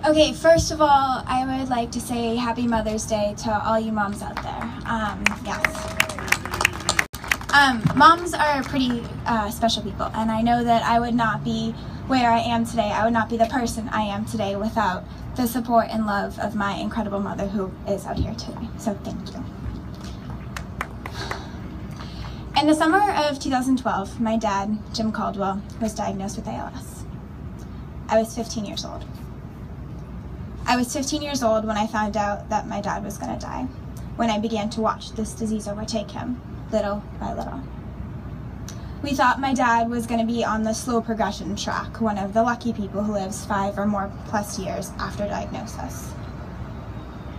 Okay, first of all, I would like to say Happy Mother's Day to all you moms out there. Yes. Moms are pretty special people, and I know that I would not be where I am today. I would not be the person I am today without the support and love of my incredible mother who is out here today. So thank you. In the summer of 2012, my dad, Jim Caldwell, was diagnosed with ALS. I was 15 years old. I was 15 years old when I found out that my dad was going to die, when I began to watch this disease overtake him, little by little. We thought my dad was going to be on the slow progression track, one of the lucky people who lives 5 or more plus years after diagnosis.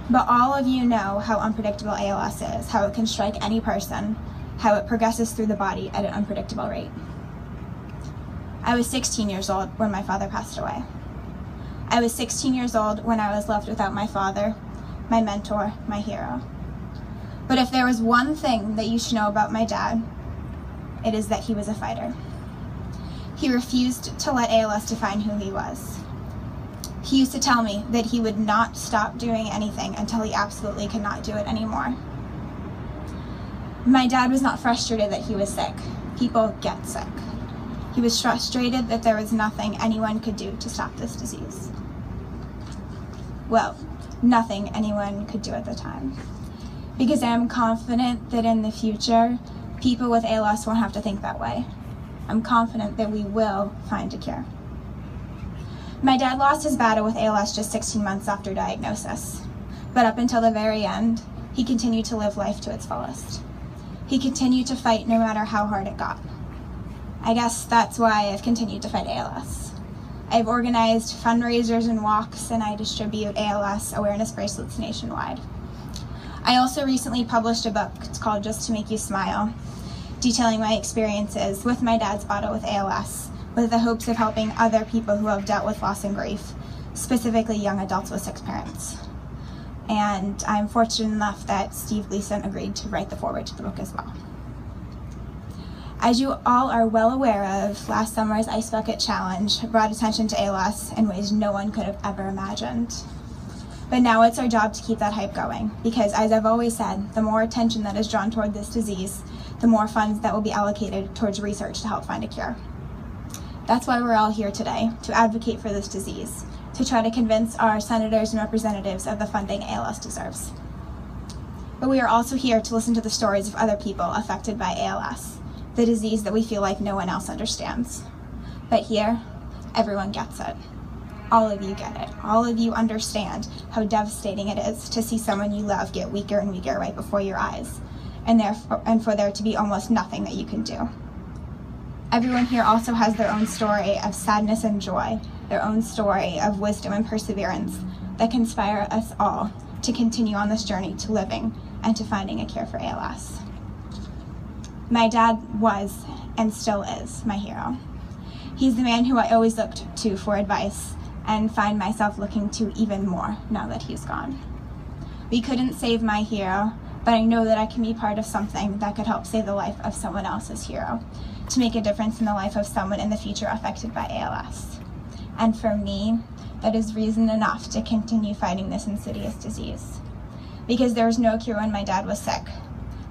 But all of you know how unpredictable ALS is, how it can strike any person, how it progresses through the body at an unpredictable rate. I was 16 years old when my father passed away. I was 16 years old when I was left without my father, my mentor, my hero. But if there was one thing that you should know about my dad, it is that he was a fighter. He refused to let ALS define who he was. He used to tell me that he would not stop doing anything until he absolutely could not do it anymore. My dad was not frustrated that he was sick. People get sick. He was frustrated that there was nothing anyone could do to stop this disease. Well, nothing anyone could do at the time. Because I am confident that in the future, people with ALS won't have to think that way. I'm confident that we will find a cure. My dad lost his battle with ALS just 16 months after diagnosis. But up until the very end, he continued to live life to its fullest. He continued to fight no matter how hard it got. I guess that's why I've continued to fight ALS. I've organized fundraisers and walks, and I distribute ALS awareness bracelets nationwide. I also recently published a book. It's called Just to Make You Smile, detailing my experiences with my dad's battle with ALS, with the hopes of helping other people who have dealt with loss and grief, specifically young adults with sick parents. And I'm fortunate enough that Steve Gleason agreed to write the foreword to the book as well. As you all are well aware of, last summer's Ice Bucket Challenge brought attention to ALS in ways no one could have ever imagined. But now it's our job to keep that hype going, because as I've always said, the more attention that is drawn toward this disease, the more funds that will be allocated towards research to help find a cure. That's why we're all here today, to advocate for this disease, to try to convince our senators and representatives of the funding ALS deserves. But we are also here to listen to the stories of other people affected by ALS, the disease that we feel like no one else understands. But here, everyone gets it. All of you get it. All of you understand how devastating it is to see someone you love get weaker and weaker right before your eyes, and for there to be almost nothing that you can do. Everyone here also has their own story of sadness and joy, their own story of wisdom and perseverance that can inspire us all to continue on this journey to living and to finding a cure for ALS. My dad was, and still is, my hero. He's the man who I always looked to for advice, and find myself looking to even more now that he's gone. We couldn't save my hero, but I know that I can be part of something that could help save the life of someone else's hero, to make a difference in the life of someone in the future affected by ALS. And for me, that is reason enough to continue fighting this insidious disease. Because there was no cure when my dad was sick.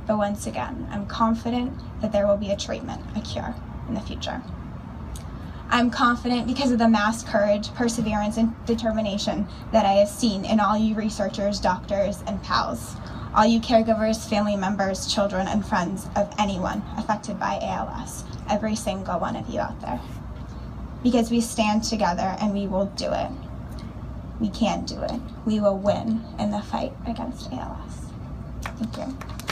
But once again, I'm confident that there will be a treatment, a cure, in the future. I'm confident because of the mass courage, perseverance, and determination that I have seen in all you researchers, doctors, and pals, all you caregivers, family members, children, and friends of anyone affected by ALS, every single one of you out there. Because we stand together and we will do it. We can do it. We will win in the fight against ALS. Thank you.